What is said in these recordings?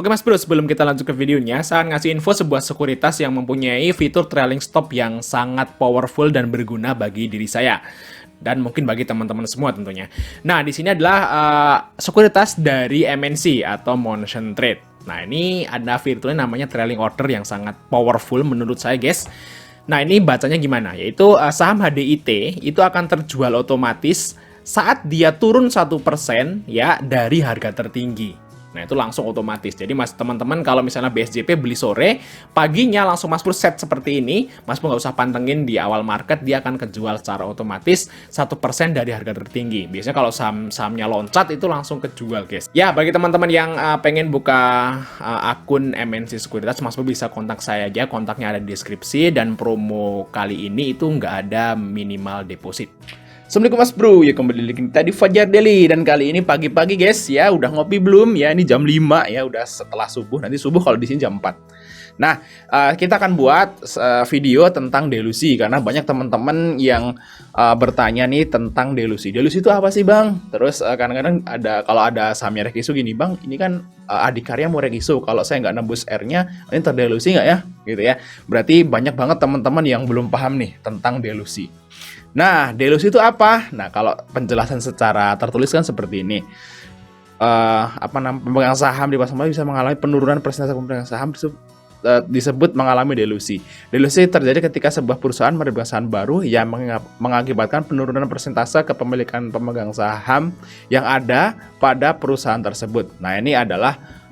Oke Mas Bro, sebelum kita lanjut ke videonya, saya akan ngasih info sebuah sekuritas yang mempunyai fitur trailing stop yang sangat powerful dan berguna bagi diri saya. Dan mungkin bagi teman-teman semua tentunya. Nah, di sini adalah sekuritas dari MNC atau Motion Trade. Nah, ini ada fiturnya namanya trailing order yang sangat powerful menurut saya guys. Nah, ini bacanya gimana? Yaitu saham HDIT itu akan terjual otomatis saat dia turun 1% ya dari harga tertinggi. Nah, itu langsung otomatis. Jadi Mas teman-teman kalau misalnya BSJP beli sore, paginya langsung Mas Pur set seperti ini, Mas Pur nggak usah pantengin di awal market, dia akan kejual secara otomatis 1% dari harga tertinggi. Biasanya kalau saham-sahamnya loncat itu langsung kejual, guys. Ya, bagi teman-teman yang pengen buka akun MNC Sekuritas, Mas Pur bisa kontak saya aja, kontaknya ada di deskripsi, dan promo kali ini itu nggak ada minimal deposit. Assalamualaikum Mas Bro, ya kembali lagi kita di Fajar Daily. Dan kali ini pagi-pagi guys ya, udah ngopi belum? Ya ini jam 5 ya, udah setelah subuh. Nanti subuh kalau di sini jam 4. Nah, kita akan buat video tentang delusi. Karena banyak teman-teman yang bertanya nih tentang delusi. Delusi itu apa sih Bang? Terus kadang-kadang kalau ada sahamnya Rekisu gini Bang, ini kan adikarya mau Rekisu. Kalau saya nggak nembus R-nya, ini terdelusi nggak ya? Gitu ya. Berarti banyak banget teman-teman yang belum paham nih tentang delusi. Nah, delusi itu apa? Nah, kalau penjelasan secara tertulis kan seperti ini. Pemegang saham di pasar modal bisa mengalami penurunan persentase pemegang saham disebut mengalami delusi. Delusi terjadi ketika sebuah perusahaan menerbitkan saham baru yang mengakibatkan penurunan persentase kepemilikan pemegang saham yang ada pada perusahaan tersebut. Nah, ini adalah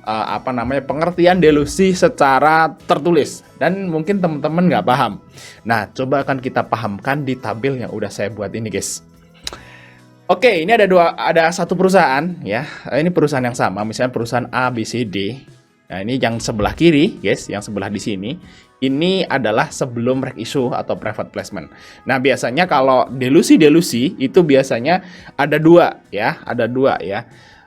pengertian delusi secara tertulis dan mungkin teman-teman nggak paham. Nah, coba akan kita pahamkan di tabel yang udah saya buat ini, guys. Oke, ini ada satu perusahaan ya. Ini perusahaan yang sama, misalnya perusahaan A, B, C, D. Nah, ini yang sebelah kiri, guys, yang sebelah di sini. Ini adalah sebelum reg issue atau private placement. Nah, biasanya kalau delusi itu biasanya ada dua ya.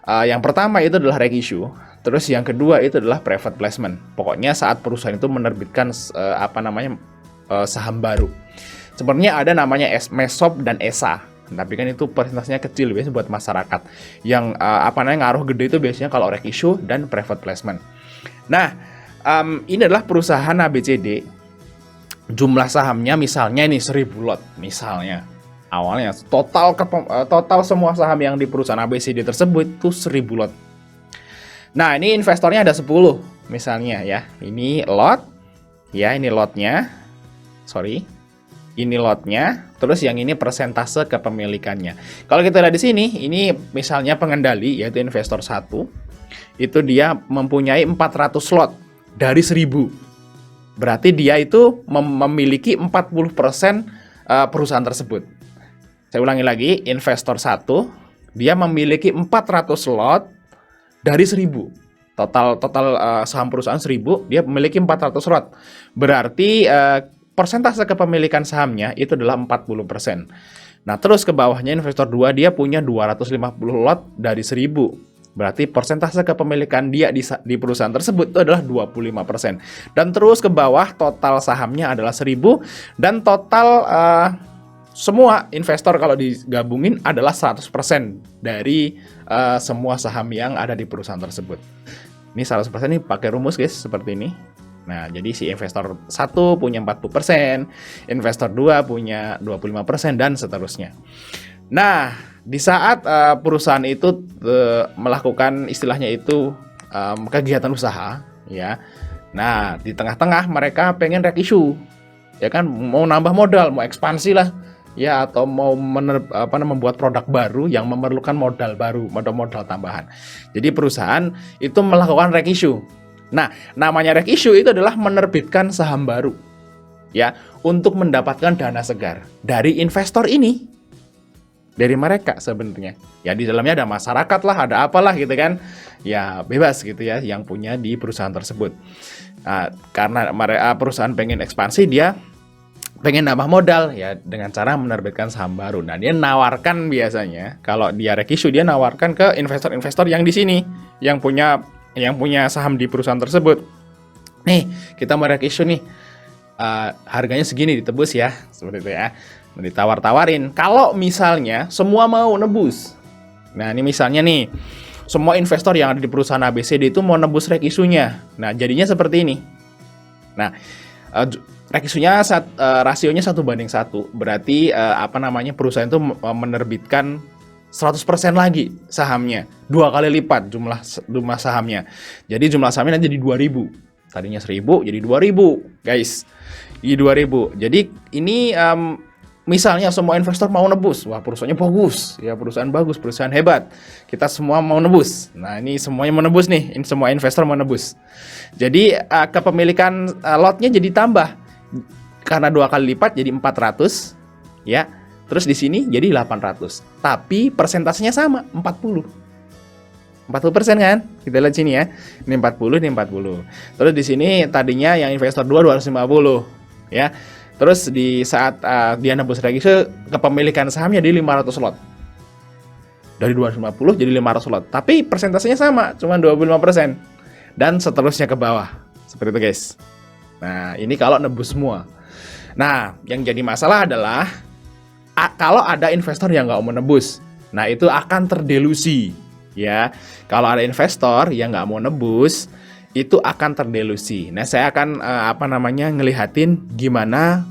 Yang pertama itu adalah reg issue. Terus yang kedua itu adalah private placement. Pokoknya saat perusahaan itu menerbitkan saham baru. Sebenarnya ada namanya MESOP dan ESA. Tapi kan itu persentasenya kecil biasanya buat masyarakat. Yang ngaruh gede itu biasanya kalau reg issue dan private placement. Nah, ini adalah perusahaan ABCD. Jumlah sahamnya misalnya ini 1000 lot misalnya. Awalnya total semua saham yang di perusahaan ABCD tersebut itu 1000 lot. Nah, ini investornya ada 10 misalnya ya. Ini lot. Ya, ini lotnya. Sorry. Ini lotnya. Terus yang ini persentase kepemilikannya. Kalau kita lihat di sini, ini misalnya pengendali yaitu investor 1. Itu dia mempunyai 400 lot dari 1000. Berarti dia itu memiliki 40% perusahaan tersebut. Saya ulangi lagi, investor 1 dia memiliki 400 lot dari 1000. Total saham perusahaan 1000, dia memiliki 400 lot. Berarti persentase kepemilikan sahamnya itu adalah 40%. Nah, terus ke bawahnya investor 2 dia punya 250 lot dari 1000. Berarti persentase kepemilikan dia di perusahaan tersebut itu adalah 25%. Dan terus ke bawah total sahamnya adalah 1000 dan total semua investor kalau digabungin adalah 100% dari semua saham yang ada di perusahaan tersebut. Ini 100% ini pakai rumus guys seperti ini. Nah, jadi si investor 1 punya 40%, investor 2 punya 25% dan seterusnya. Nah, di saat perusahaan itu melakukan istilahnya itu kegiatan usaha ya. Nah, di tengah-tengah mereka pengen reg issue. Ya kan, mau nambah modal, mau ekspansi lah. Ya, atau mau membuat produk baru yang memerlukan modal baru, modal tambahan. Jadi perusahaan itu melakukan reg issue. Nah, namanya reg issue itu adalah menerbitkan saham baru. Ya, untuk mendapatkan dana segar dari investor ini. Dari mereka sebenarnya. Ya, di dalamnya ada masyarakat lah, ada apalah gitu kan. Ya, bebas gitu ya yang punya di perusahaan tersebut. Nah, karena perusahaan pengen ekspansi, dia pengen nambah modal ya dengan cara menerbitkan saham baru. Nah, dia nawarkan biasanya kalau dia reg issue dia nawarkan ke investor-investor yang di sini yang punya saham di perusahaan tersebut. Nih, kita mau reg issue nih. Harganya segini ditebus ya, seperti itu ya. Ditawar-tawarin. Kalau misalnya semua mau nebus. Nah, ini misalnya nih semua investor yang ada di perusahaan ABCD itu mau nebus reg isunya. Nah, jadinya seperti ini. Nah, reg isunya rasionya 1:1. Berarti perusahaan itu menerbitkan 100% lagi sahamnya. 2 kali lipat jumlah sahamnya. Jadi jumlah sahamnya nanti jadi 2.000. Tadinya 1.000 jadi 2.000, guys. Jadi 2.000. Jadi ini misalnya semua investor mau nebus, wah perusahaannya bagus, ya perusahaan bagus, perusahaan hebat. Kita semua mau nebus. Nah, ini semuanya mau nebus nih, ini semua investor mau nebus. Jadi kepemilikan lotnya jadi tambah. Karena 2 kali lipat jadi 400, ya. Terus di sini jadi 800. Tapi persentasenya sama, 40%. 40% kan? Kita lihat sini ya. Ini 40, ini 40. Terus di sini tadinya yang investor 250, ya. Terus di saat dia nebus reg isu, kepemilikan sahamnya di 500 lot. Dari 250 jadi 500 lot. Tapi persentasenya sama, cuma 25%. Dan seterusnya ke bawah. Seperti itu, guys. Nah, ini kalau nebus semua. Nah, yang jadi masalah adalah kalau ada investor yang nggak mau nebus. Nah, itu akan terdelusi. Ya, kalau ada investor yang nggak mau nebus, itu akan terdelusi. Nah, saya akan ngelihatin gimana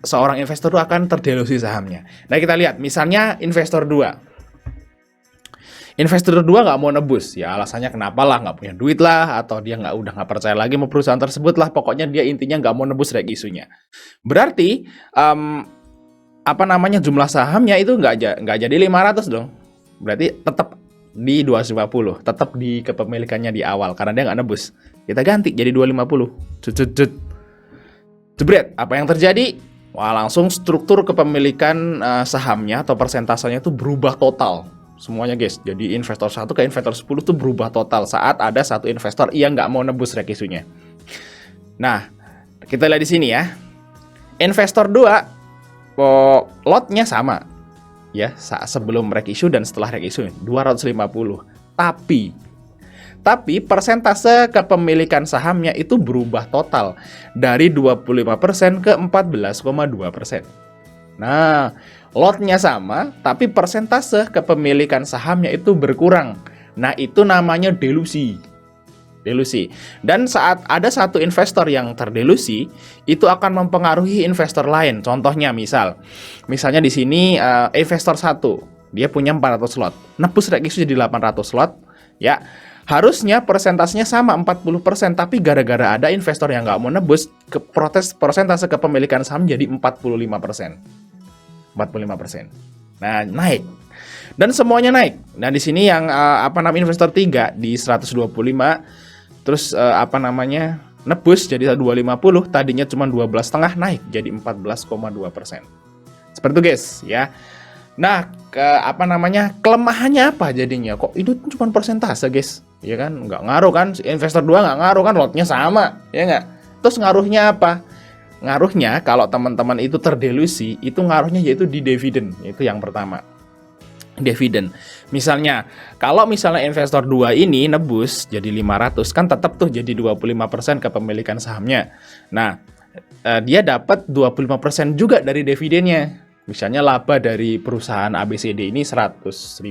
seorang investor itu akan terdelusi sahamnya. Nah, kita lihat misalnya investor 2. Investor 2 nggak mau nebus, ya alasannya kenapa lah, nggak punya duit lah, atau dia udah nggak percaya lagi sama perusahaan tersebut lah. Pokoknya dia intinya nggak mau nebus reg isunya. Berarti jumlah sahamnya itu nggak jadi 500 dong. Berarti tetap di 250, tetap di kepemilikannya di awal karena dia nggak nebus. Kita ganti jadi 250. Jebret, apa yang terjadi? Wah, langsung struktur kepemilikan sahamnya atau persentasenya itu berubah total. Semuanya, guys. Jadi investor 1 ke investor 10 itu berubah total saat ada satu investor yang nggak mau nebus reg isunya. Nah, kita lihat di sini ya. Investor 2 lotnya sama. Ya, sebelum reg isu dan setelah reg isu 250. Tapi persentase kepemilikan sahamnya itu berubah total dari 25% ke 14,2%. Nah, lotnya sama, tapi persentase kepemilikan sahamnya itu berkurang. Nah, itu namanya delusi. Dan saat ada satu investor yang terdelusi, itu akan mempengaruhi investor lain. Contohnya misalnya di sini investor 1, dia punya 400 lot. Nebus reg isu jadi 800 lot, ya. Harusnya persentasenya sama 40%, tapi gara-gara ada investor yang nggak mau nebus, persentase kepemilikan saham jadi 45%. 45%. Nah, naik. Dan semuanya naik. Nah, di sini yang investor 3 di 125 terus nebus jadi 250, tadinya cuma 12,5 naik jadi 14,2%. Seperti itu, guys, ya. Nah, kelemahannya apa jadinya? Kok itu cuma persentase, guys? Ya kan, nggak ngaruh kan? Investor 2 nggak ngaruh kan, lotnya sama, ya nggak? Terus ngaruhnya apa? Ngaruhnya kalau teman-teman itu terdelusi, itu ngaruhnya yaitu di dividen. Itu yang pertama. Dividen. Kalau misalnya investor 2 ini nebus jadi 500, kan tetap tuh jadi 25% kepemilikan sahamnya. Nah, dia dapat 25% juga dari dividennya. Misalnya laba dari perusahaan ABCD ini 100.000.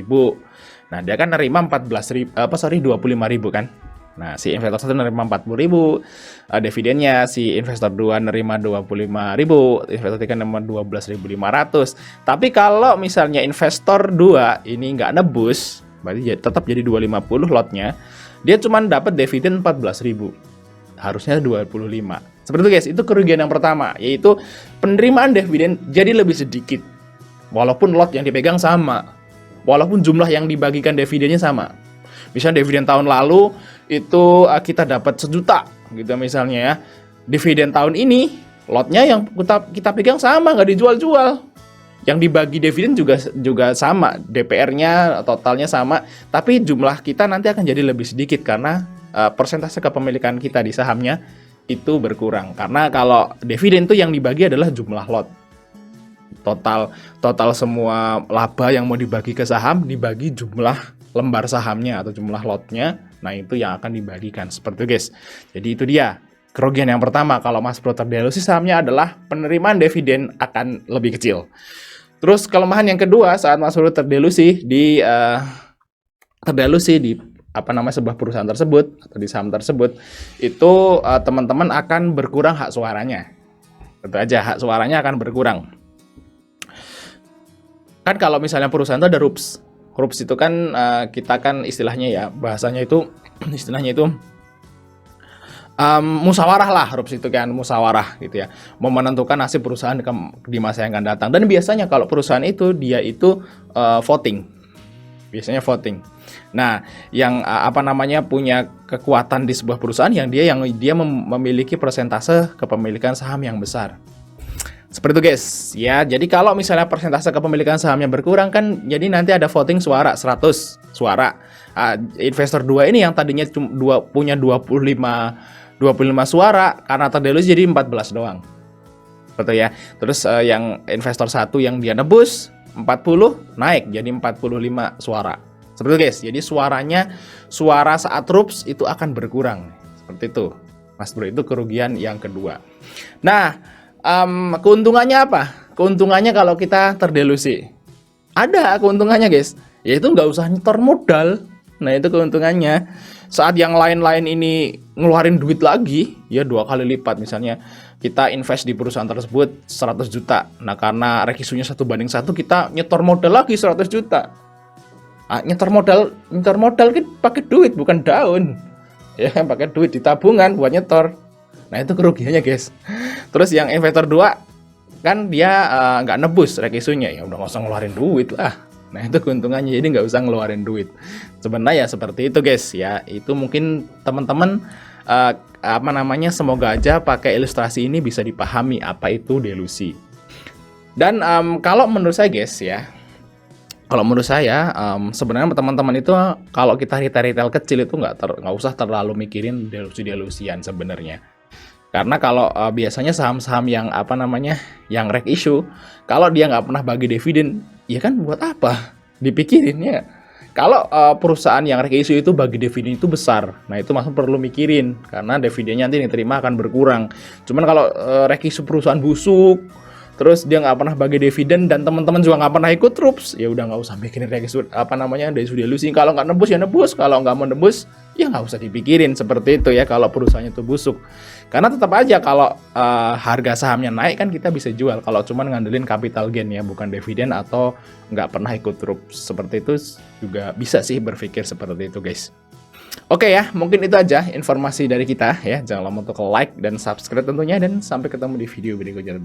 Nah, dia kan nerima 25.000 kan. Nah, si investor 1 nerima 40.000 dividennya, si investor 2 nerima 25.000, investor 3 nerima 12.500. Tapi kalau misalnya investor 2 ini nggak nebus, berarti tetap jadi 250 lotnya, dia cuma dapat dividen 14.000. Harusnya 25. Seperti itu, guys, itu kerugian yang pertama, yaitu penerimaan dividen jadi lebih sedikit. Walaupun lot yang dipegang sama, walaupun jumlah yang dibagikan dividennya sama. Misalnya dividen tahun lalu itu kita dapat 1 juta gitu misalnya ya. Dividen tahun ini lotnya yang kita pegang sama, nggak dijual-jual. Yang dibagi dividen juga sama, DPR-nya totalnya sama, tapi jumlah kita nanti akan jadi lebih sedikit karena persentase kepemilikan kita di sahamnya itu berkurang. Karena kalau dividen itu yang dibagi adalah jumlah lot. Total semua laba yang mau dibagi ke saham dibagi jumlah lembar sahamnya atau jumlah lotnya. Nah, itu yang akan dibagikan. Seperti itu, guys. Jadi itu dia kerugian yang pertama kalau Mas Bro terdelusi sahamnya adalah penerimaan dividen akan lebih kecil. Terus kelemahan yang kedua saat Mas Bro terdelusi di apa namanya sebuah perusahaan tersebut atau di saham tersebut, itu teman-teman akan berkurang hak suaranya. Tentu aja hak suaranya akan berkurang. Kan kalau misalnya perusahaan itu ada RUPS. RUPS itu kan kita kan istilahnya ya, bahasanya itu istilahnya itu musyawarah lah. RUPS itu kan musyawarah gitu ya, mau menentukan nasib perusahaan di masa yang akan datang. Dan biasanya kalau perusahaan itu dia itu voting, biasanya voting. Nah, yang apa namanya punya kekuatan di sebuah perusahaan yang dia memiliki persentase kepemilikan saham yang besar. Seperti itu guys, ya. Jadi kalau misalnya persentase kepemilikan sahamnya berkurang kan, jadi nanti ada voting suara 100 suara. Investor 2 ini yang tadinya punya 25 suara, karena terdelusi jadi 14 doang. Betul ya. Terus yang investor 1 yang dia nebus 40 naik jadi 45 suara. Seperti itu guys. Jadi suara saat RUPS itu akan berkurang. Seperti itu. Mas Bro, itu kerugian yang kedua. Nah, keuntungannya apa? Keuntungannya kalau kita terdelusi, ada keuntungannya guys, yaitu nggak usah nyetor modal. Nah, itu keuntungannya. Saat yang lain-lain ini ngeluarin duit lagi, ya 2 kali lipat. Misalnya kita invest di perusahaan tersebut 100 juta. Nah, karena rekisunya 1:1, kita nyetor modal lagi 100 juta. Nyetor modal kan pakai duit bukan daun. Ya, pakai duit di tabungan buat nyetor. Nah, itu kerugiannya guys. Terus yang investor 2 kan dia nggak nebus rekisunya, ya udah nggak usah ngeluarin duit lah. Nah, itu keuntungannya, jadi nggak usah ngeluarin duit. Sebenarnya ya seperti itu guys ya. Itu mungkin teman-teman apa namanya, semoga aja pakai ilustrasi ini bisa dipahami apa itu delusi. Dan kalau menurut saya guys ya, sebenarnya teman-teman itu kalau kita retail kecil itu nggak usah terlalu mikirin delusi-delusian sebenarnya. Karena kalau biasanya saham-saham yang apa namanya, yang reg issue, kalau dia nggak pernah bagi dividen, ya kan buat apa dipikirin ya? Kalau perusahaan yang reg issue itu bagi dividen itu besar, nah itu masih perlu mikirin, karena dividennya nanti yang diterima akan berkurang. Cuman kalau reg issue perusahaan busuk, terus dia nggak pernah bagi dividen dan teman-teman juga nggak pernah ikut RUPS, ya udah nggak usah mikirin reg issue apa namanya, delusi. Kalau nggak nebus ya nebus, kalau nggak mau nebus ya nggak usah dipikirin. Seperti itu ya kalau perusahaannya itu busuk. Karena tetap aja kalau harga sahamnya naik kan kita bisa jual, kalau cuman ngandelin capital gain ya, bukan dividen atau nggak pernah ikut RUPS. Seperti itu juga bisa sih berpikir seperti itu guys. Oke ya, mungkin itu aja informasi dari kita ya. Jangan lupa untuk like dan subscribe tentunya, dan sampai ketemu di video berikutnya.